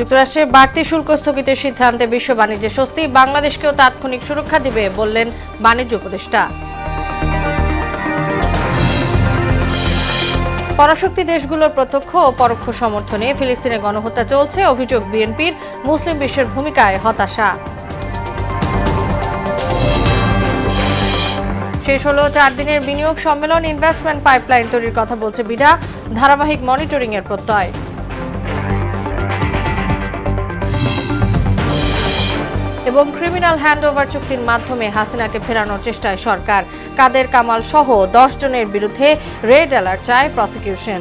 যুক্তরাষ্ট্রের বাড়তি শুল্ক স্থগিতের সিদ্ধান্তে বিশ্ব বাণিজ্যে স্বস্তি, বাংলাদেশকেও তাৎক্ষণিক সুরক্ষা দিবে বললেন বাণিজ্য উপদেষ্টা। পরাশক্তি দেশগুলোর প্রত্যক্ষ ও পরোক্ষ সমর্থনে ফিলিস্তিনে গণহত্যা চলছে, অভিযোগ বিএনপির, মুসলিম বিশ্বের ভূমিকায় হতাশা। শেষ হলো 4 দিনের বিনিয়োগ সম্মেলন, ইনভেস্টমেন্ট পাইপলাইন তৈরির কথা বলছে বিডা, ধারাবাহিক মনিটরিং এর প্রত্যয়। এবং ক্রিমিনাল হ্যান্ডওভার চুক্তির মাধ্যমে হাসিনাকে ফেরানোর চেষ্টায় সরকার, কাদের কামাল সহ 10 জনের বিরুদ্ধে রেড অ্যালার্ট চায় প্রসিকিউশন।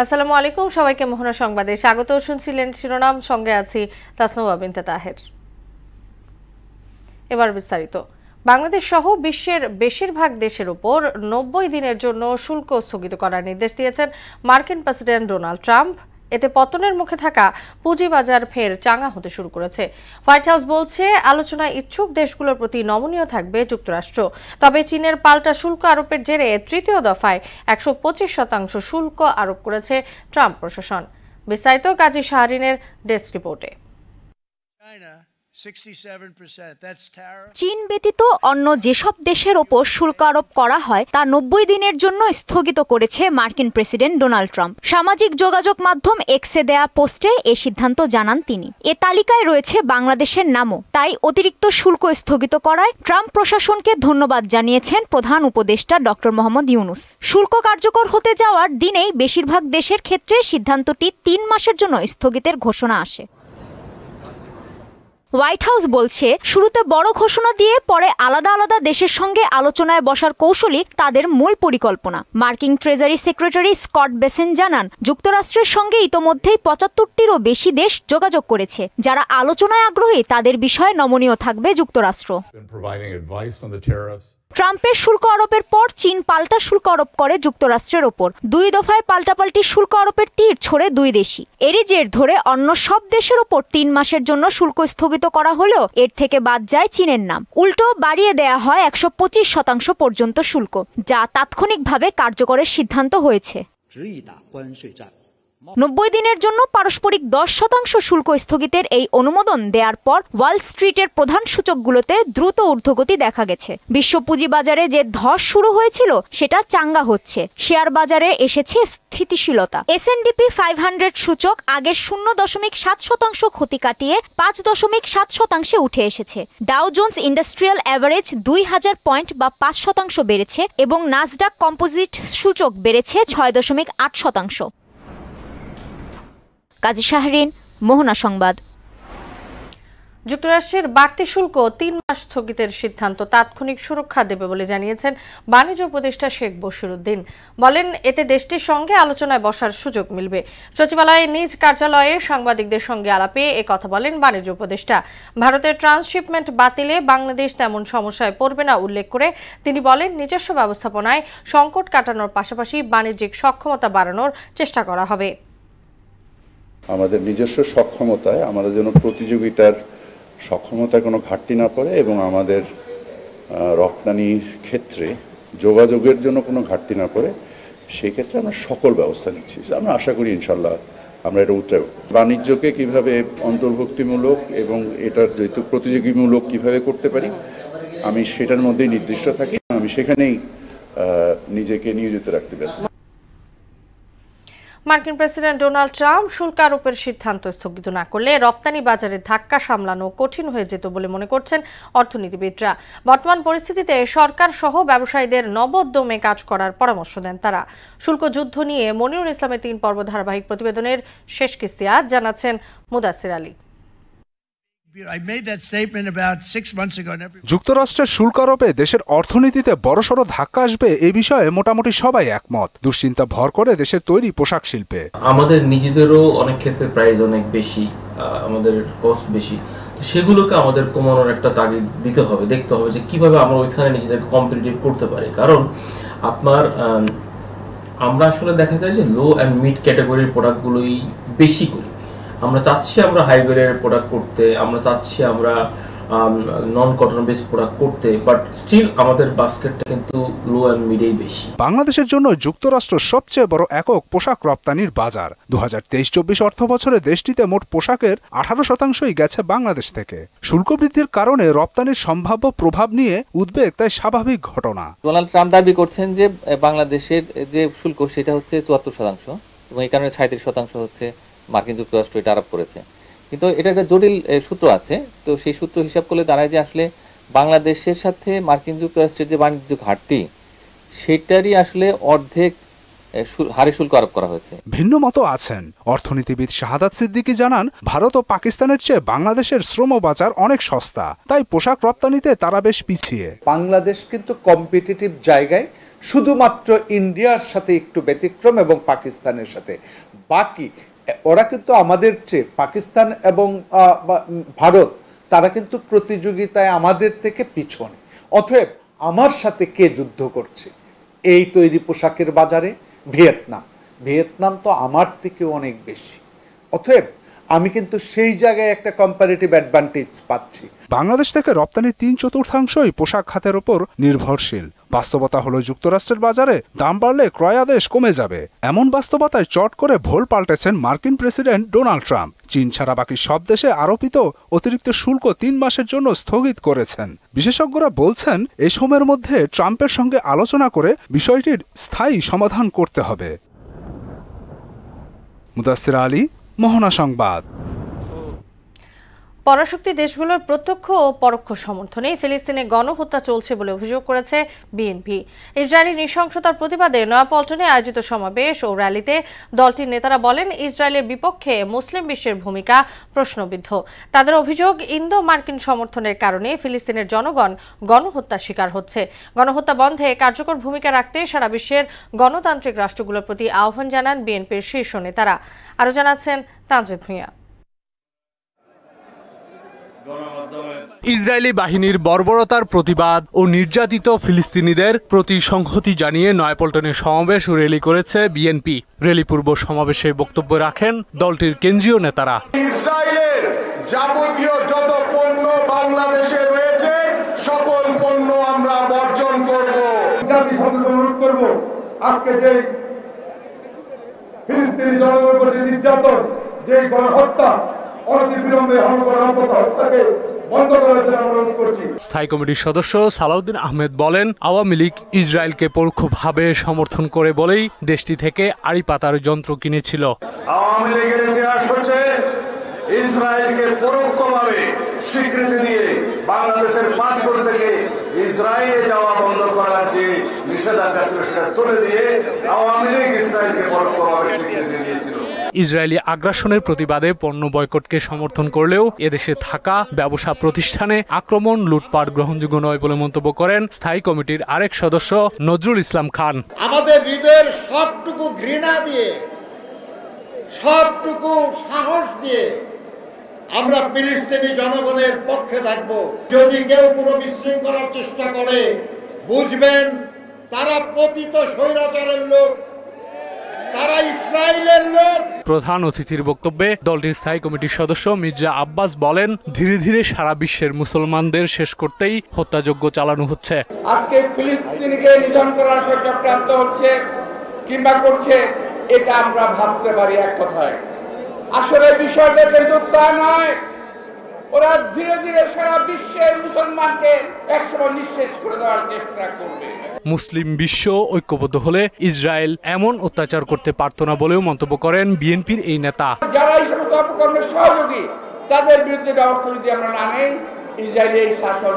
আসসালামু আলাইকুম, সবাইকে মোহনা সংবাদে স্বাগত। শুনছিলেন শিরোনাম, সঙ্গে আছি তাসনুবা বিনতে তাহের। এবার বিস্তারিত। বাংলাদেশ সহ বিশ্বের বেশিরভাগ দেশের উপর 90 দিনের জন্য শুল্ক স্থগিত করার নির্দেশ দিয়েছেন মার্কিন প্রেসিডেন্ট ডোনাল্ড ট্রাম্প। এতে পতনের মুখে থাকা পুঁজিবাজার ফের চাঙ্গা হতে শুরু করেছে। হোয়াইট হাউস বলছে, আলোচনায় ইচ্ছুক দেশগুলোর প্রতি নমনীয় থাকবে যুক্তরাষ্ট্র। তবে চীনের পাল্টা শুল্ক আরোপের জেরে তৃতীয় দফায় 125% শুল্ক আরোপ করেছে ট্রাম্প প্রশাসন। বিস্তারিত কাজী শাহরিনের ডেস্ক রিপোর্টে। চীন ব্যতীত অন্য যেসব দেশের ওপর শুল্ক আরোপ করা হয় তা 90 দিনের জন্য স্থগিত করেছে মার্কিন প্রেসিডেন্ট ডোনাল্ড ট্রাম্প। সামাজিক যোগাযোগ মাধ্যম এক্সে দেয়া পোস্টে এ সিদ্ধান্ত জানান তিনি। এ তালিকায় রয়েছে বাংলাদেশের নামও। তাই অতিরিক্ত শুল্ক স্থগিত করায় ট্রাম্প প্রশাসনকে ধন্যবাদ জানিয়েছেন প্রধান উপদেষ্টা ডক্টর মোহাম্মদ ইউনুস। শুল্ক কার্যকর হতে যাওয়ার দিনেই বেশিরভাগ দেশের ক্ষেত্রে সিদ্ধান্তটি 3 মাসের জন্য স্থগিতের ঘোষণা আসে। হোয়াইট হাউস বলছে, শুরুতে বড় ঘোষণা দিয়ে পরে আলাদা আলাদা দেশের সঙ্গে আলোচনায় বসার কৌশলই তাদের মূল পরিকল্পনা। মার্কিন ট্রেজারি সেক্রেটারি স্কট বেসেন জানান, যুক্তরাষ্ট্রের সঙ্গে ইতোমধ্যেই 75টিরও বেশি দেশ যোগাযোগ করেছে। যারা আলোচনায় আগ্রহী তাদের বিষয়ে নমনীয় থাকবে যুক্তরাষ্ট্র। ট্রাম্পের শুল্ক আরোপের পর চীন পাল্টা শুল্ক আরোপ করে যুক্তরাষ্ট্রের ওপর। 2 দফায় পাল্টাপাল্টি শুল্ক আরোপের তীর ছোড়ে 2 দেশই। এরই জের ধরে অন্য সব দেশের ওপর 3 মাসের জন্য শুল্ক স্থগিত করা হলেও এর থেকে বাদ যায় চীনের নাম। উল্টো বাড়িয়ে দেয়া হয় 125% পর্যন্ত শুল্ক, যা তাৎক্ষণিকভাবে কার্যকরের সিদ্ধান্ত হয়েছে। 90 দিনের জন্য পারস্পরিক 10% শুল্ক স্থগিতের এই অনুমোদন দেওয়ার পর ওয়াল স্ট্রিটের প্রধান সূচকগুলোতে দ্রুত ঊর্ধ্বগতি দেখা গেছে। বিশ্ব পুঁজিবাজারে যে ধস শুরু হয়েছিল সেটা চাঙ্গা হচ্ছে। শেয়ার বাজারে এসেছে স্থিতিশীলতা। S&P 500 সূচক আগের 0.7% ক্ষতি কাটিয়ে 5.7% উঠে এসেছে। Dow Jones Industrial Average 2000 point বা 5% বেড়েছে এবং নাসডাক কম্পোজিট সূচক বেড়েছে 6.8%। কাজী শাহরিন, মোহনা সংবাদ। যুক্তরাষ্ট্রের বাড়তি শুল্ক 3 মাস স্থগিতের সিদ্ধান্ত তাৎক্ষণিক সুরক্ষা দেবে বলে জানিয়েছেন বাণিজ্য উপদেষ্টা শেখ বশিরউদ্দিন। বলেন, এতে দেশটির সঙ্গে আলোচনায় বসার সুযোগ মিলবে। সচিবালয়ে নিজ কার্যালয়ে সাংবাদিকদের সঙ্গে আলাপে কথা বলেন বাণিজ্য উপদেষ্টা। ভারতের ট্রান্সশিপমেন্ট বাতিলে বাংলাদেশ তেমন সমস্যায় পড়বে না উল্লেখ করে তিনি বলেন, নিজস্ব ব্যবস্থাপনায় সংকট কাটানোর পাশাপাশি বাণিজ্যিক সক্ষমতা বাড়ানোর চেষ্টা করা হবে। আমাদের নিজস্ব সক্ষমতায় আমাদের যেন প্রতিযোগিতার সক্ষমতায় কোনো ঘাটতি না পড়ে এবং আমাদের রপ্তানির ক্ষেত্রে যোগাযোগের জন্য কোনো ঘাটতি না পড়ে, সেই ক্ষেত্রে আমরা সকল ব্যবস্থা নিচ্ছি। আমরা আশা করি ইনশাল্লাহ আমরা এটা উত্তর বাণিজ্যকে কিভাবে অন্তর্ভুক্তিমূলক এবং এটার যেহেতু প্রতিযোগীমূলক কিভাবে করতে পারি, আমি সেটার মধ্যেই নির্দিষ্ট থাকি। আমি সেখানেই নিজেকে নিয়োজিত রাখতে পারি। মার্কিন প্রেসিডেন্ট ডোনাল্ড ট্রাম্প শুল্ক আরোপের সিদ্ধান্ত স্থগিত না করলে রপ্তানি বাজারের ধাক্কা সামলানো কঠিন হয়ে যেত বলে মনে করছেন অর্থনীতিবিদরা। বর্তমান পরিস্থিতিতে সরকার সহ ব্যবসায়ীদের নবোদ্যমে কাজ করার পরামর্শ দেন তারা। শুল্ক যুদ্ধ নিয়ে মনিরুল ইসলামের 3 পর্ব ধারাবাহিক প্রতিবেদনের শেষ কিস্তি আজ জানাচ্ছেন মুদাসির আলী। যুক্তরাষ্ট্রের শুল্ক আরোপে দেশের অর্থনীতিতে বড়সড় ধাক্কা আসবে এ বিষয়ে মোটামুটি সবাই একমত। দুশ্চিন্তা ভর করে দেশের তৈরি পোশাক শিল্পে। আমাদের নিজেদেরও অনেক ক্ষেত্রে প্রাইস অনেক বেশি, আমাদের কস্ট বেশি, তো সেগুলোকে আমাদের কমানোর একটা তাগিদ দিতে হবে, দেখতে হবে যে কিভাবে আমরা ওইখানে নিজেদের কম্পিটিটিভ করতে পারি। কারণ আমরা আসলে দেখা যায় যে লো অ্যান্ড মিড ক্যাটাগরির প্রোডাক্টগুলোই বেশি করি। আমরা চাচ্ছি আমরা হাই ভ্যালুর প্রোডাক্ট করতে, আমরা চাচ্ছি আমরা নন কটন বেস প্রোডাক্ট করতে, বাট স্টিল আমাদের বাস্কেটটা কিন্তু লো অ্যান্ড মিডেই বেশি। বাংলাদেশের জন্য যুক্তরাষ্ট্র সবচেয়ে বড় একক পোশাক রপ্তানির বাজার। 2023-24 অর্থ বছরে দেশটিতে মোট পোশাকের 18%ই গেছে বাংলাদেশ থেকে। শুল্ক বৃদ্ধির কারণে রপ্তানির সম্ভাব্য প্রভাব নিয়ে উদ্বেগ তাই স্বাভাবিক ঘটনা। ডোনাল্ড ট্রাম্প দাবি করছেন যে বাংলাদেশের যে শুল্ক সেটা হচ্ছে 74% এবং এই কারণে 37% হচ্ছে মার্কিন যুক্তরাষ্ট্র এটা আরোপ করেছে। কিন্তু এটা একটা জটিল সূত্র আছে, তো সেই সূত্র হিসাব করলে দাঁড়ায় যে আসলে বাংলাদেশের সাথে মার্কিন যুক্তরাষ্ট্রের যে বাণিজ্য ঘাটতি সেটারই আসলে অর্ধেক হারে শুল্ক আরোপ করা হয়েছে। ভিন্ন মত আছেন। অর্থনীতিবিদ শাহাদাত সিদ্দিকী জানান, ভারত ও পাকিস্তানের চেয়ে বাংলাদেশের শ্রম বাজার অনেক সস্তা, তাই পোশাক রপ্তানিতে তারা বেশ পিছিয়ে। বাংলাদেশ কিন্তু কম্পিটিটিভ জায়গায় শুধুমাত্র ইন্ডিয়ার সাথে একটু ব্যতিক্রম এবং পাকিস্তানের সাথে, বাকি ওরা কিন্তু আমাদের চেয়ে, পাকিস্তান এবং ভারত তারা কিন্তু প্রতিযোগিতায় আমাদের থেকে পিছনে। অতএব আমার সাথে কে যুদ্ধ করছে এই তৈরি পোশাকের বাজারে? ভিয়েতনাম তো আমার থেকে অনেক বেশি। অতএব আমি কিন্তু সেই জায়গায় একটা কম্পারেটিভ অ্যাডভান্টেজ পাচ্ছি। বাংলাদেশ থেকে রপ্তানির 3/4 পোশাক খাতের উপর নির্ভরশীল। বাস্তবতা হলো যুক্তরাষ্ট্রের বাজারে দাম বাড়লে ক্রয়াদেশ কমে যাবে। এমন বাস্তবতায় চট করে ভোল পাল্টেছেন মার্কিন প্রেসিডেন্ট ডোনাল্ড ট্রাম্প। চীন ছাড়া বাকি সব দেশে আরোপিত অতিরিক্ত শুল্ক 3 মাসের জন্য স্থগিত করেছেন। বিশেষজ্ঞরা বলছেন, এই সময়ের মধ্যে ট্রাম্পের সঙ্গে আলোচনা করে বিষয়টির স্থায়ী সমাধান করতে হবে। মুদাসসির আলী, মোহনা সংবাদ। পরাশক্তি দেশগুলোর প্রত্যক্ষ ও পরোক্ষ সমর্থনে ফিলিস্তিনে গণহত্যা চলছে বলে অভিযোগ করেছে বিএনপি। ইসরায়েলি নৃশংসতার প্রতিবাদে নয়াপল্টনে আয়োজিত সমাবেশ ও র্যালিতে দলটির নেতারা বলেন, ইসরায়েলের বিপক্ষে মুসলিম বিশ্বের ভূমিকা প্রশ্নবিদ্ধ। তাদের অভিযোগ, ইন্দো মার্কিন সমর্থনের কারণে ফিলিস্তিনের জনগণ গণহত্যার শিকার হচ্ছে। গণহত্যা বন্ধে কার্যকর ভূমিকা রাখতে সারা বিশ্বের গণতান্ত্রিক রাষ্ট্রগুলোর প্রতি আহ্বান জানান বিএনপির শীর্ষ নেতারা। আরও জানাচ্ছেন তানজিদ ভূঁইয়া। ইসরায়েলি বাহিনীর বর্বরতার প্রতিবাদ ও নির্যাতিত ফিলিস্তিনিদের প্রতি সংহতি জানিয়ে নয়াপল্টনে সমাবেশ ও র্যালি করেছে বিএনপি। র্যালি পূর্ব সমাবেশে বক্তব্য রাখেন দলটির কেন্দ্রীয় নেতারা। ইসরায়েলের যাবতীয় যত পণ্য বাংলাদেশে রয়েছে সকল পণ্য আমরা বর্জন করব। জাতিসংঘকে অনুরোধ করব, আজকে যে ফিলিস্তিনি জনগণের প্রতি নির্যাতন, যে গণহত্যা অনতিবিলম্বে হত্যাকে বন্ধ করার জন্য অনুরোধ করছি। স্থায়ী কমিটির সদস্য সালাউদ্দিন আহমেদ বলেন, আওয়ামী লীগ ইসরায়েলকে পরোক্ষভাবে সমর্থন করে বলেই দেশটি থেকে আড়ি পাতার যন্ত্র কিনেছিল। আওয়ামী লীগের ইতিহাস হচ্ছে ইসরায়েলকে পরোক্ষভাবে স্বীকৃতি দিয়ে বাংলাদেশের পাসপোর্ট থেকে ইসরায়েলে যাওয়া বন্ধ করার যে নিষেধাজ্ঞা ছিল সেটা তুলে দিয়ে আওয়ামী লীগ ইসরায়েলকে পরোক্ষভাবে স্বীকৃতি দিয়েছিল। ইসরায়েলি আগ্রাসনের প্রতিবাদে পণ্য বয়কটকে সমর্থন করলেও এদেশে থাকা ব্যবসা প্রতিষ্ঠানে আক্রমণ, লুটপাট গ্রহণযোগ্য নয় বলে মন্তব্য করেন স্থায়ী কমিটির আরেক সদস্য নজরুল ইসলাম খান। আমাদের হৃদয়ের সবটুকু ঘৃণা দিয়ে, সবটুকু সাহস দিয়ে আমরা ফিলিস্তিনি জনগণের পক্ষে থাকব। যদি কেউ কোনো বিশৃঙ্খলার চেষ্টা করে, বুঝবেন তারা পতিত স্বৈরাচারের লোক, তারা ইসরায়েলের লোক। প্রধান অতিথির বক্তব্যে দলটির স্থায়ী কমিটির সদস্য মির্জা আব্বাস বলেন, ধীরে ধীরে সারা বিশ্বের মুসলমানদের শেষ করতেই হত্যাযজ্ঞ চালানো হচ্ছে। আজকে ফিলিস্তিনিকে নিধন করার চক্রান্ত হচ্ছে কিংবা করছে, এটা আমরা ভাবতে পারি এক কথায়। আসলে বিষয়টা কিন্তু তা নয়। ওরা ধীরে ধীরে সারা বিশ্বের মুসলমানকে একসময় নিঃশেষ করে দেওয়ার চেষ্টা করবে। মুসলিম বিশ্ব ঐক্যবদ্ধ হলে ইসরায়েল এমন অত্যাচার করতে পারত না বলেও মন্তব্য করেন বিএনপির এই নেতা। যারা এই সমস্ত অপকর্মের সহযোগী, তাদের বিরুদ্ধে ব্যবস্থা যদি আমরা না নেই, ইসরায়েলের এই শাসন,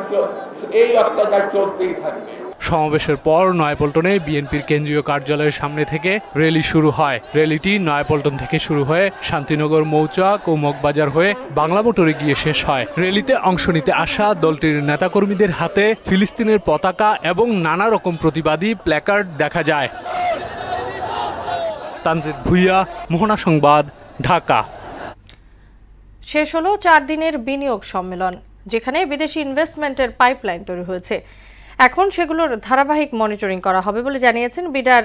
এই অত্যাচার চলতেই থাকবে। সমাবেশের পর নয়াপল্টনে বিএনপির কেন্দ্রীয় কার্যালয়ের সামনে থেকে র্যালি শুরু হয়। র্যালিটি নয়াপল্টন থেকে শুরু হয়ে শান্তিনগর মৌচাক ও মগবাজার হয়ে বাংলা মোটরে গিয়ে শেষ হয়। র্যালিতে অংশ নিতে আসা দলটির নেতাকর্মীদের হাতে ফিলিস্তিনের পতাকা এবং নানা রকম প্রতিবাদী প্ল্যাকার্ড দেখা যায়। তানজিদ ভূঁইয়া, মোহনা সংবাদ, ঢাকা। শেষ হলো 4 দিনের বিনিয়োগ সম্মেলন, যেখানে বিদেশি ইনভেস্টমেন্টের পাইপলাইন তৈরি হয়েছে। এখন সেগুলোর ধারাবাহিক মনিটরিং করা হবে বলে জানিয়েছেন বিডার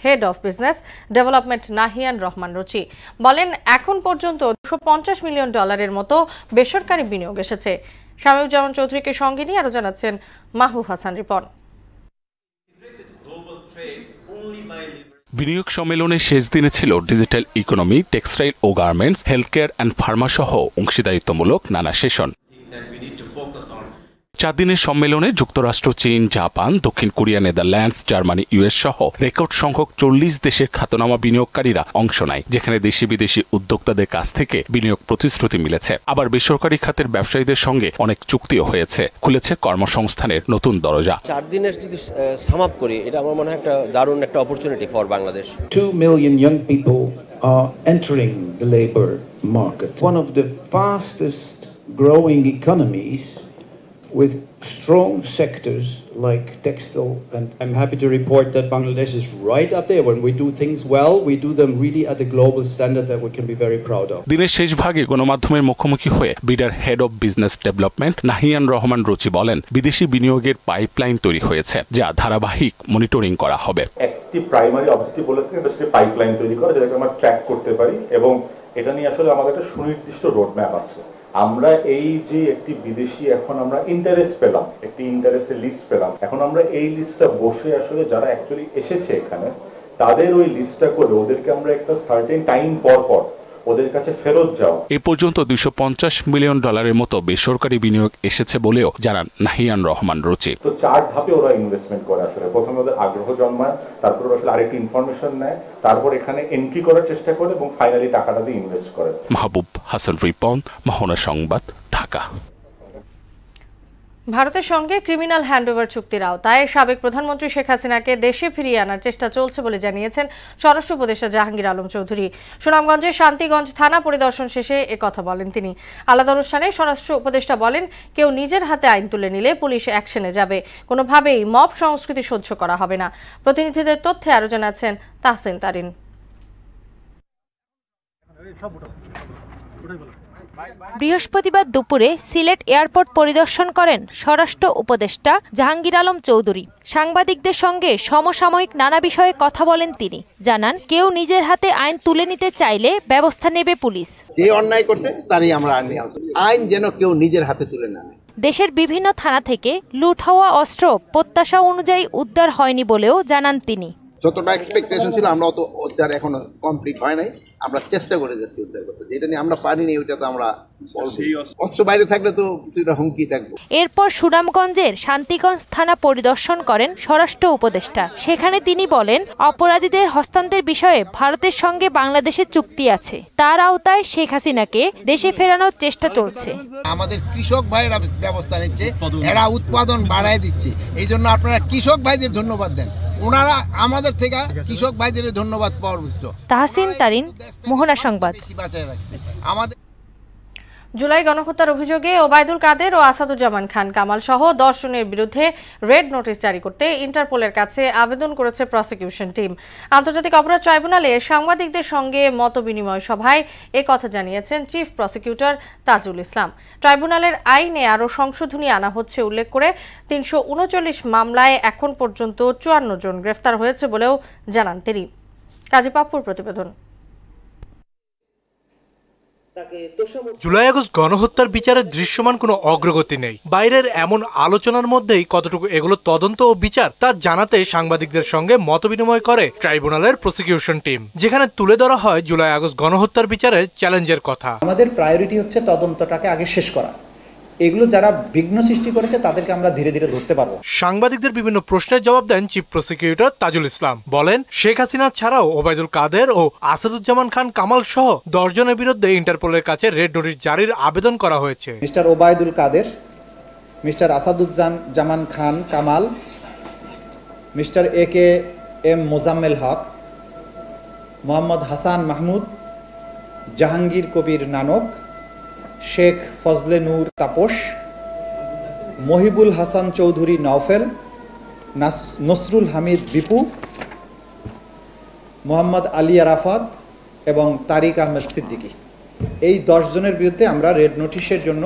head of business development Nahiyan Rahman Ruchi. বলেন, এখন পর্যন্ত $250 মিলিয়ন মতো বেসরকারি বিনিয়োগ এসেছে। শামীউজ্জামান চৌধুরীকে সঙ্গে নিয়ে আরো জানাচ্ছেন মাহবুব হাসান রিপন। বিনিয়োগ সম্মেলনের শেষ দিনে ছিল ডিজিটাল ইকোনমি, টেক্সটাইল ও garments, health care and pharma সহ অংশীদারিত্বমূলক নানা সেশন। 4 দিনের সম্মেলনে যুক্তরাষ্ট্র, চীন, জাপান, দক্ষিণ কোরিয়া, নেদারল্যান্ডস, জার্মানি, ইউএস সহ রেকর্ড সংখ্যক 40 দেশের খ্যাতনামা বিনিয়োগকারীরা অংশ নেয়, যেখানে দেশি বিদেশি উদ্যোক্তাদের কাছ থেকে বিনিয়োগ প্রতিশ্রুতি মিলেছে। আবার বেসরকারি খাতের ব্যবসায়ীদের সঙ্গে অনেক চুক্তিও হয়েছে, খুলেছে কর্মসংস্থানের নতুন দরজা। 4 দিনের যদি সাম আপ করি, এটা আমার মনে হয় একটা দারুণ একটা opportunity for Bangladesh. 2 million young people are entering the labor market, one of the fastest growing economies with strong sectors like textile, and I'm happy to report that Bangladesh is right up there. When we do things well, we do them really at a global standard that we can be very proud of. দিনের শেষ ভাগে গণমাধ্যমের মুখোমুখি হয়ে বিডার head of business development Nahiyan Rahman Ruchi বলেন, বিদেশি বিনিয়োগের পাইপলাইন তৈরি হয়েছে, যা ধারাবাহিক মনিটরিং করা হবে। একটি প্রাইমারি অবজেক্টিভ বলেছে এটা পাইপলাইন তৈরি করা, যেটাকে আমরা ট্র্যাক করতে পারি, এবং এটা নিয়ে আসলে আমাদের একটা সুনির্দিষ্ট রোডম্যাপ আছে। আমরা এই যে একটি বিদেশি এখন আমরা ইন্টারেস্ট পেলাম, একটি ইন্টারেস্টের লিস্ট পেলাম, এখন আমরা এই লিস্টটা বসে আসলে যারা অ্যাকচুয়ালি এসেছে এখানে তাদের ওই লিস্টটা করে ওদেরকে আমরা একটা সার্টেন টাইম পর পর ওদের কাছে ফেরত যাও। এ পর্যন্ত $250 মিলিয়ন মতো বেসরকারি বিনিয়োগ এসেছে বলেও জানান নাহিয়ান রহমান রুচি। তো 4 ধাপে ওরা ইনভেস্টমেন্ট করে। আসলে প্রথমে ওদের আগ্রহ জন্মায়, তারপর আসলে আরেকটি ইনফরমেশন নেয়, তারপর এখানে এন্ট্রি করার চেষ্টা করে এবং ফাইনালি টাকাটা দিয়ে ইনভেস্ট করে। মাহবুব হাসান রিপন, মোহনা সংবাদ, ঢাকা। ভারতের সঙ্গে ক্রিমিনাল হ্যান্ডওভার চুক্তির আওতায় সাবেক প্রধানমন্ত্রী শেখ হাসিনাকে দেশে ফিরিয়ে আনার চেষ্টা চলছে বলে জানিয়েছেন স্বরাষ্ট্র উপদেষ্টা জাহাঙ্গীর আলম চৌধুরী। সুনামগঞ্জের শান্তিগঞ্জ থানা পরিদর্শন শেষে একথা বলেন তিনি। আলাদা অনুষ্ঠানে স্বরাষ্ট্র উপদেষ্টা বলেন, কেউ নিজের হাতে আইন তুলে নিলে পুলিশ অ্যাকশনে যাবে, কোনোভাবেই মব সংস্কৃতি সহ্য করা হবে না। প্রতিনিধিদের তথ্যে আরো জানাচ্ছেন তাহসিন তারিন। বৃহস্পতিবার দুপুরে সিলেট এয়ারপোর্ট পরিদর্শন করেন স্বরাষ্ট্র উপদেষ্টা জাহাঙ্গীর আলম চৌধুরী। সাংবাদিকদের সঙ্গে সমসাময়িক নানা বিষয়ে কথা বলেন তিনি। জানান, কেউ নিজের হাতে আইন তুলে নিতে চাইলে ব্যবস্থা নেবে পুলিশ। যে অন্যায় করতে তারই আমরা আইন যেন কেউ নিজের হাতে তুলে না নেয়। দেশের বিভিন্ন থানা থেকে লুট হওয়া অস্ত্র প্রত্যাশা অনুযায়ী উদ্ধার হয়নি বলেও জানান তিনি। যতটা এক্সপেকটেশন ছিল আমরা অত উদ্ধার এখনো কমপ্লিট হয় নাই, আমরা চেষ্টা করে যাচ্ছি উদ্ধার করতে, যেটা নিয়ে আমরা পারিনি ওইটা তো আমরা অস্ত্র বাইরে থাকলে তো কিছুটা হুমকি থাকবে। এরপর সুনামগঞ্জের শান্তিগঞ্জ থানা পরিদর্শন করেন স্বরাষ্ট্র উপদেষ্টা। সেখানে তিনি বলেন, অপরাধীদের হস্তান্তরের বিষয়ে ভারতের সঙ্গে বাংলাদেশের চুক্তি আছে, তার আওতায় শেখ হাসিনাকে দেশে ফেরানোর চেষ্টা চলছে। আমাদের কৃষক ভাইয়েরা ব্যবস্থা নিচ্ছে, এরা উৎপাদন বাড়ায় দিচ্ছে, এই জন্য আপনারা কৃষক ভাইদের ধন্যবাদ দেন, ওনারা আমাদের থেকে কৃষক ভাইদের ধন্যবাদ পাওয়ার বুঝতো। তাহসিন তারিন, মোহনা সংবাদ। আমাদের জুলাই গণহত্যার অভিযোগে ওবায়দুল কাদের ও আসাদুজ্জামান খান কামাল সহ 10 জনের বিরুদ্ধে রেড নোটিশ জারি করতে ইন্টারপোলের কাছে আবেদন করেছে প্রসিকিউশন টিম। আন্তর্জাতিক অপরাধ ট্রাইব্যুনালে সাংবাদিকদের সঙ্গে মতবিনিময় সভায় কথা জানিয়েছেন চিফ প্রসিকিউটর তাজুল ইসলাম। ট্রাইব্যুনালের আইনে আরও সংশোধনী আনা হচ্ছে উল্লেখ করে 339 মামলায় এখন পর্যন্ত 54 জন গ্রেফতার হয়েছে বলেও জানান তিনি। কাজী পাপ্পুর প্রতিবেদন। জুলাই আগস্ট গণহত্যার বিচারের দৃশ্যমান কোনো অগ্রগতি নেই। বাইরের এমন আলোচনার মধ্যেই কতটুকু এগুলো তদন্ত ও বিচার তা জানাতে সাংবাদিকদের সঙ্গে মতবিনিময় করে ট্রাইব্যুনালের প্রসিকিউশন টিম, যেখানে তুলে ধরা হয় জুলাই আগস্ট গণহত্যার বিচারের চ্যালেঞ্জের কথা। আমাদের প্রায়োরিটি হচ্ছে তদন্তটাকে আগে শেষ করা, এগুলো যারা বিঘ্ন সৃষ্টি করেছে তাদেরকে আমরা ধীরে ধীরে ধরতে পারবো। সাংবাদিকদের বিভিন্ন প্রশ্নের জবাব দেন চিফ প্রসিকিউটর তাজুল ইসলাম। বলেন, শেখ হাসিনা ছাড়াও ওবায়দুল কাদের ও আসাদুজ্জামান খান কামাল সহ 10 জনের বিরুদ্ধে ইন্টারপোলের কাছে রেড নোটিশ জারির আবেদন করা হয়েছে। Mister Obaidul Quader, mister Asaduzzaman Khan Kamal, mister AKM Mozammel Haque, Mohammad Hasan Mahmud, Jahangir Kabir Nanak, Sheikh Fazle Noor Taposh, Mohibul Hasan Chowdhury Naufel, Nasrul Hamid Bipu, Mohammad Ali Arafat এবং তারিক আহমেদ সিদ্দিকী। এই 10 জনের বিরুদ্ধে আমরা রেড নোটিশের জন্য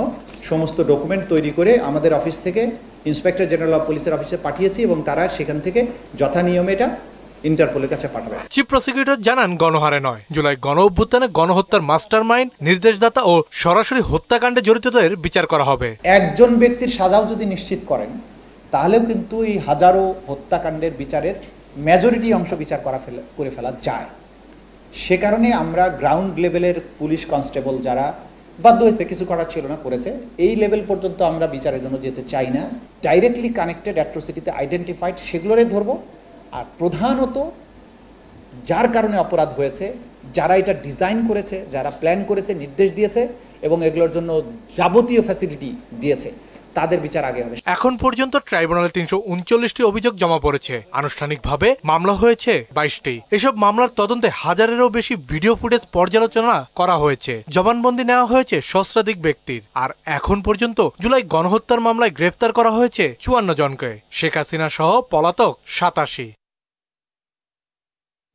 সমস্ত ডকুমেন্ট তৈরি করে আমাদের অফিস থেকে ইন্সপেক্টর জেনারেল অফ পুলিশের অফিসে পাঠিয়েছি এবং তারা সেখান থেকে যথানিয়মে এটা ইন্টারপোলের কাছে পাঠাবে। চিফ প্রসিকিউটর জানান গণহারে নয়, জুলাই গণ অভ্যুত্থানে গণহত্যার মাস্টারমাইন্ড, নির্দেশদাতা ও সরাসরি হত্যাকাণ্ডে জড়িতদের বিচার করা হবে। একজন ব্যক্তির সাজাও যদি নিশ্চিত করেন তাহলেও কিন্তু এই হাজারো হত্যাকাণ্ডের বিচারের মেজরিটি অংশ বিচার করে ফেলা যায়। সে কারণে আমরা গ্রাউন্ড লেভেলের পুলিশ কনস্টেবল যারা বাধ্য হয়েছে, কিছু করার ছিল না, করেছে, এই লেভেল পর্যন্ত আমরা বিচারের জন্য যেতে চাই না। ডাইরেক্টলি কানেক্টেড অ্যাট্রোসিটিতে আইডেন্টিফাইড সেগুলোরে ধরবো। আর প্রধানত যার কারণে অপরাধ হয়েছে, যারা এটা ডিজাইন করেছে, যারা প্ল্যান করেছে, নির্দেশ দিয়েছে এবং এগুলোর জন্য যাবতীয় ফ্যাসিলিটি দিয়েছে, তাদের বিচার আগে হবে। এখন পর্যন্ত ট্রাইব্যুনালে 339টি অভিযোগ জমা পড়েছে। আনুষ্ঠানিকভাবে মামলা হয়েছে 22টি। এসব মামলার তদন্তে হাজারেরও বেশি ভিডিও ফুটেজ পর্যালোচনা করা হয়েছে। জবানবন্দি নেওয়া হয়েছে সহস্রাধিক ব্যক্তির। আর এখন পর্যন্ত জুলাই গণহত্যার মামলায় গ্রেফতার করা হয়েছে 54 জনকে। শেখ হাসিনা সহ পলাতক 87।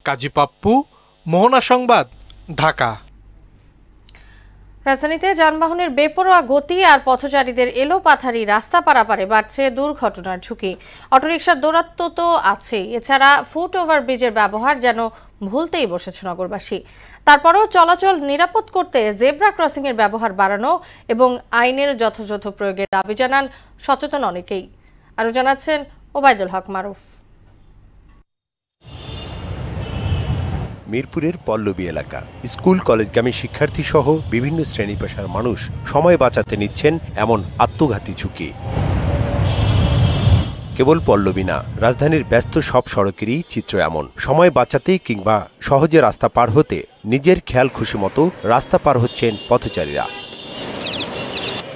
কাজী পাপ্পু, মোহনা সংবাদ, ঢাকা। রাজধানীতে যানবাহনের বেপরোয়া গতি আর পথচারীদের এলোপাথারি রাস্তা পারাপারে বাড়ছে দুর্ঘটনার ঝুঁকি। অটোরিকশার দৌরাত্ম্য তো আছেই, এছাড়া ফুট ওভারব্রিজের ব্যবহার যেন ভুলতেই বসেছে নগরবাসী। তারপরেও চলাচল নিরাপদ করতে জেব্রা ক্রসিং এর ব্যবহার বাড়ানো এবং আইনের যথাযথ প্রয়োগের দাবি জানান সচেতন অনেকেই। আরও জানাচ্ছেন ওবায়দুল হক মারুফ। মিরপুরের পল্লবী এলাকা, স্কুল কলেজগামী শিক্ষার্থী সহ বিভিন্ন শ্রেণী পেশার মানুষ সময় বাঁচাতে নিচ্ছেন এমন আত্মঘাতী ঝুঁকি। কেবল পল্লবী না, রাজধানীর ব্যস্ত সব সড়কেরই চিত্র এমন। সময় বাঁচাতে কিংবা সহজে রাস্তা পার হতে নিজের খেয়াল খুশি মতো রাস্তা পার হচ্ছেন পথচারীরা।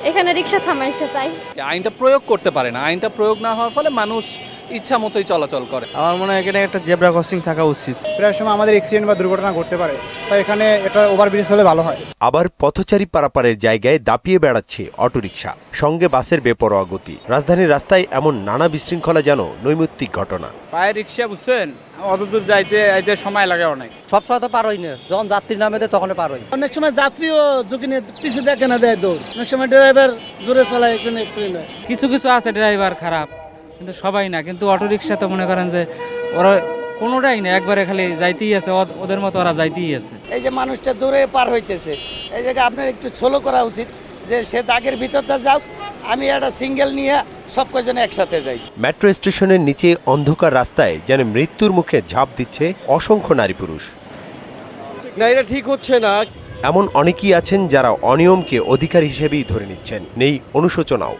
এখানে রিক্সা থামাইছে, তাই আইনটা প্রয়োগ করতে পারে না। আইনটা প্রয়োগ না হওয়ার ফলে মানুষ ইচ্ছা মতোই চলাচল করে। আমার মনে হয় এখানে একটা জেব্রা ক্রসিং থাকা উচিত। প্রায় সময় আমাদের অ্যাক্সিডেন্ট বা দুর্ঘটনা ঘটতে পারে, তাই এখানে এটা ওভারব্রিজ হলে ভালো হয়। আবার পথচারী পারাপারের জায়গায় দাপিয়ে বেড়াচ্ছে অটোরিকশা, সঙ্গে বাসের বেপরোয়া গতি। রাজধানীর রাস্তায় এমন নানা বিশৃঙ্খলা যেন নৈমিত্তিক ঘটনা। পায়ে রিক্সা বুঝছেন, অত দূর যাইতে সময় লাগে অনেক। সব সময় তো পার হই না, যখন যাত্রী নামে দেয় তখন পার হই। অনেক সময় যাত্রীও ঝুঁকি নিয়ে পিছিয়ে দেখে না দেয় দৌড়। অনেক সময় ড্রাইভার জোরে চালায়, একজন অ্যাক্সিডেন্ট হয়। কিছু কিছু আছে ড্রাইভার খারাপ, কিন্তু সবাই না। কিন্তু অটোরিকশা তো মনে করেন যে ওরা কোনোটাই না, একবারে খালি যাইতেই আছে, ওদের মতো ওরা যাইতেই আছে। এই যে মানুষটা দূরে পার হইতেছে, এই জায়গায় আপনার একটু স্লো করা উচিত, যে সে দাগের ভিতরটা যাও, আমি একটা সিঙ্গেল নিয়ে সব কজন একসাথে যাই। মেট্রো স্টেশনের নিচে অন্ধকার রাস্তায় যেন মৃত্যুর মুখে ঝাঁপ দিচ্ছে অসংখ্য নারী পুরুষ। না, এটা ঠিক হচ্ছে না। এমন অনেকেই আছেন যারা অনিয়মকে অধিকার হিসেবেই ধরে নিচ্ছেন, নেই অনুশোচনাও।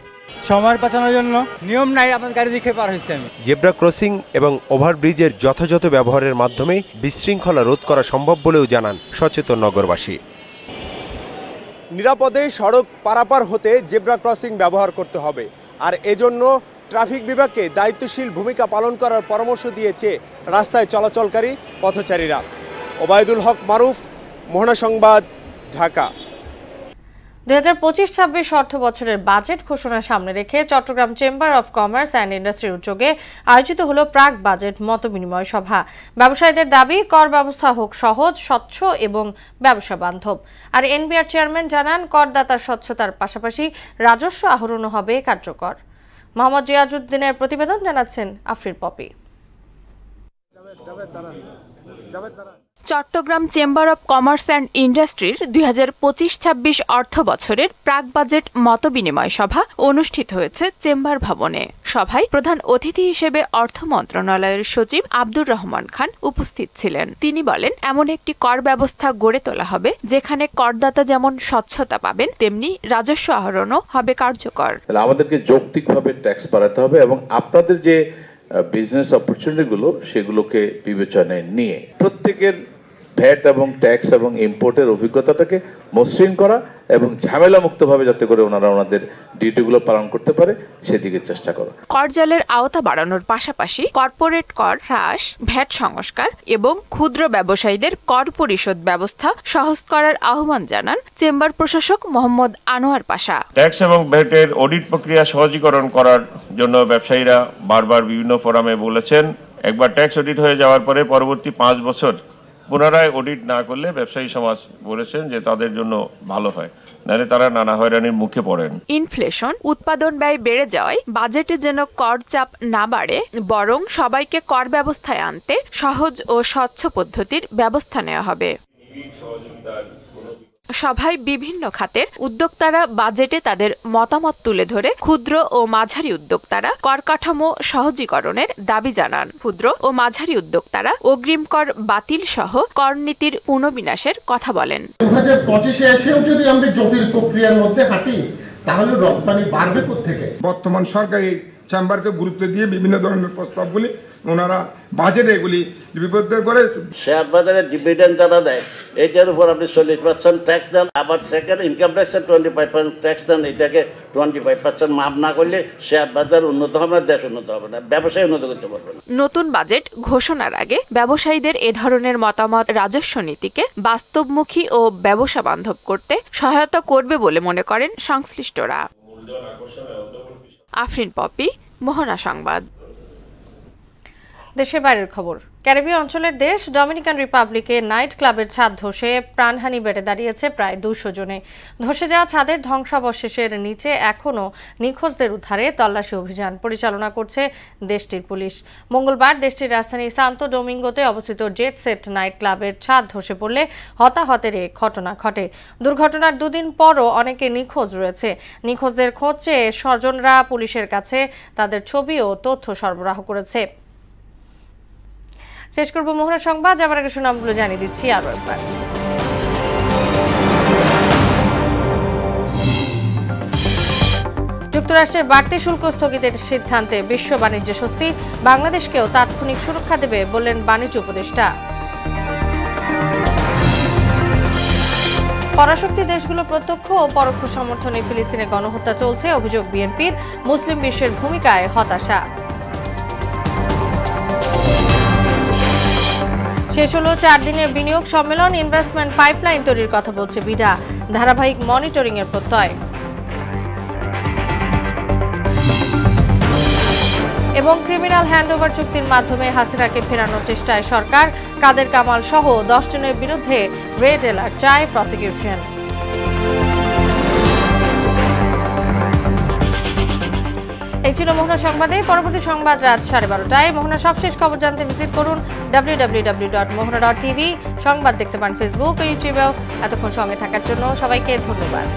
সময় বাঁচানোর জন্য নিয়ম নাই, আপনার গাড়ি দেখে পার হয়েছে আমি। জেব্রা ক্রসিং এবং ওভারব্রিজের যথাযথ ব্যবহারের মাধ্যমে বিশৃঙ্খলা রোধ করা সম্ভব বলেও জানান সচেতন নগরবাসী। নিরাপদে সড়ক পারাপার হতে জেব্রা ক্রসিং ব্যবহার করতে হবে, আর এজন্য ট্রাফিক বিভাগকে দায়িত্বশীল ভূমিকা পালন করার পরামর্শ দিয়েছে রাস্তায় চলাচলকারী পথচারীরা। ওবায়দুল হক মারুফ, মোহনা সংবাদ, ঢাকা। 2025-26 অর্থ বছরের বাজেট ঘোষণা সামনে রেখে Chattogram Chamber of Commerce and ইন্ডাস্ট্রির উদ্যোগে আয়োজিত হলো প্রাক বাজেট মতবিনিময় সভা। ব্যবসায়ীদের দাবি কর ব্যবস্থা হোক সহজ, স্বচ্ছ এবং ব্যবসা বান্ধব। আর এনবিআর চেয়ারম্যান জানান করদাতার স্বচ্ছতার পাশাপাশি রাজস্ব আহরণও হবে কার্যকর। মোহাম্মদ জিয়াজউদ্দিনের প্রতিবেদন, জানাচ্ছেন Afrin Popi. Chattogram Chamber of Commerce and ইন্ডাস্ট্রির 2025-26 অর্থ বছরের প্রাক বাজেট মতবিনিময় সভা অনুষ্ঠিত হয়েছে চেম্বার ভবনে। সভায় প্রধান অতিথি হিসেবে অর্থ মন্ত্রণালয়ের সচিব আব্দুর রহমান খান উপস্থিত ছিলেন। তিনি বলেন, এমন একটি কর ব্যবস্থা গড়ে তোলা হবে যেখানে করদাতা যেমন স্বচ্ছতা পাবেন, তেমনি রাজস্ব আহরণও হবে কার্যকর। আমাদেরকে যৌক্তিকভাবে ট্যাক্স বাড়াতে হবে এবং আপনাদের যে বিজনেস অপরচুনিটিগুলো সেগুলোকে বিবেচনায় নিয়ে প্রত্যেকের ভ্যাট এবং ট্যাক্স এবং ইম্পোর্টের অভিজ্ঞতাটাকে মসৃণ করা এবং ঝামেলা মুক্তভাবে যাতে করে ওনারা ওনাদের ডিউটিগুলো পালন করতে পারে সেদিকে চেষ্টা করা। করজালের আওতা বাড়ানোর পাশাপাশি কর্পোরেট কর হ্রাস, ভ্যাট সংস্কার এবং ক্ষুদ্র ব্যবসায়ীদের কর পরিশোধ ব্যবস্থা সহজ করার আহ্বান জানান চেম্বার প্রশাসক মোহাম্মদ আনোয়ার পাশা। ট্যাক্স এবং ভ্যাটের অডিট প্রক্রিয়া সহজীকরণ করার জন্য ব্যবসায়ীরা বারবার বিভিন্ন ফোরামে বলেছেন, একবার ট্যাক্স অডিট হয়ে যাওয়ার পরে পরবর্তী 5 বছর পুনরায় অডিট না করলে ব্যবসায়ী সমাজ বলেছেন যে তাদের জন্য ভালো হয়, নাহলে তারা নানা হয়রানির মুখে পড়েন। ইনফ্লেশন, উৎপাদন ব্যয় বেড়ে যাওয়ায় বাজেটে যেন কর চাপ না বাড়ে, বরং সবাইকে কর ব্যবস্থায় আনতে সহজ ও স্বচ্ছ পদ্ধতির ব্যবস্থা নেওয়া হবে। সভায় বিভিন্ন খাতের উদ্যোক্তারা বাজেটে তাদের মতামত তুলে ধরে ক্ষুদ্র ও মাঝারি উদ্যোক্তারা কর কাঠামো সহজীকরণের দাবি জানান। ক্ষুদ্র ও মাঝারি উদ্যোক্তারা অগ্রিম কর বাতিল সহ কর নীতির পুনর্বিন্যাসের কথা বলেন। 2025-এ এসেও যদি আমরা জটিল প্রক্রিয়ার মধ্যে হাঁটি তাহলে রপ্তানি বাড়বে কোত্থেকে? বর্তমান সরকারি চেম্বারকে গুরুত্ব দিয়ে বিভিন্ন ধরনের প্রস্তাবগুলি ওনারা বাজেটে এগুলি লিপিবদ্ধ করে। শেয়ার বাজারে ডিভিডেন্ড যারা দেয় এটার উপর আপনি 40% ট্যাক্স দেন, আবার সেকেন্ড ইনকাম ট্যাক্সের 25% ট্যাক্স দেন, এটাকে 25% মাফ না করলে শেয়ার বাজার উন্নত হবে না, দেশ উন্নত হবে না, ব্যবসায় উন্নত করতে পারবে না। নতুন বাজেট ঘোষণার আগে ব্যবসায়ীদের এ ধরনের মতামত রাজস্ব নীতিকে বাস্তবমুখী ও ব্যবসা বান্ধব করতে সহায়তা করবে বলে মনে করেন সংশ্লিষ্টরা। আফরিন পপি, মোহনা সংবাদ। দেশের বাইরের খবর। ক্যারিবীয় অঞ্চলের দেশ ডমিনিকান রিপাবলিকে নাইট ক্লাবের ছাদ ধসে প্রাণহানি বেড়ে দাঁড়িয়েছে প্রায় 200 জনে। ধসে যাওয়া ছাদের ধ্বংসাবশেষের নিচে এখনও নিখোঁজদের উদ্ধারে তল্লাশি অভিযান পরিচালনা করছে দেশটির পুলিশ। মঙ্গলবার দেশটির রাজধানী সান্তো ডোমিঙ্গোতে অবস্থিত জেট সেট নাইট ক্লাবের ছাদ ধসে পড়লে হতাহতের এ ঘটনা ঘটে। দুর্ঘটনার দুদিন পরও অনেকে নিখোঁজ রয়েছে। নিখোঁজদের খোঁজ চেয়ে স্বজনরা পুলিশের কাছে তাদের ছবি ও তথ্য সরবরাহ করেছে। শেষ করব মোহনা সংবাদ, যাবার আগে সুনামগুলো জানিয়ে দিচ্ছি আরো একবার। যুক্তরাষ্ট্রের বাড়তি শুল্ক স্থগিতের সিদ্ধান্তে বিশ্ব বাণিজ্য স্বস্তি, বাংলাদেশকেও তাৎক্ষণিক সুরক্ষা দেবে বললেন বাণিজ্য উপদেষ্টা। পরাশক্তি দেশগুলো প্রত্যক্ষ ও পরোক্ষ সমর্থনে ফিলিস্তিনে গণহত্যা চলছে, অভিযোগ বিএনপির। মুসলিম বিশ্বের ভূমিকায় হতাশা। শেষ হলো 4 দিনের বিনিয়োগ সম্মেলন, ইনভেস্টমেন্ট পাইপলাইন তৈরির কথা বলছে বিডা, ধারাবাহিক মনিটরিং এর প্রত্যয়। এবং ক্রিমিনাল হ্যান্ডওভার চুক্তির মাধ্যমে হাসিনাকে ফেরানোর চেষ্টায় সরকার, কাদের কামাল সহ 10 জনের বিরুদ্ধে রেড অ্যালার্ট চায় প্রসিকিউশন। এই ছিল মোহনা সংবাদে। পরবর্তী সংবাদ রাত 12:30টায়। মোহনা সবশেষ খবর জানতে ভিজিট করুন www.mohana.tv। সংবাদ দেখতে পান ফেসবুক ও ইউটিউবেও। এতক্ষণ সঙ্গে থাকার জন্য সবাইকে ধন্যবাদ।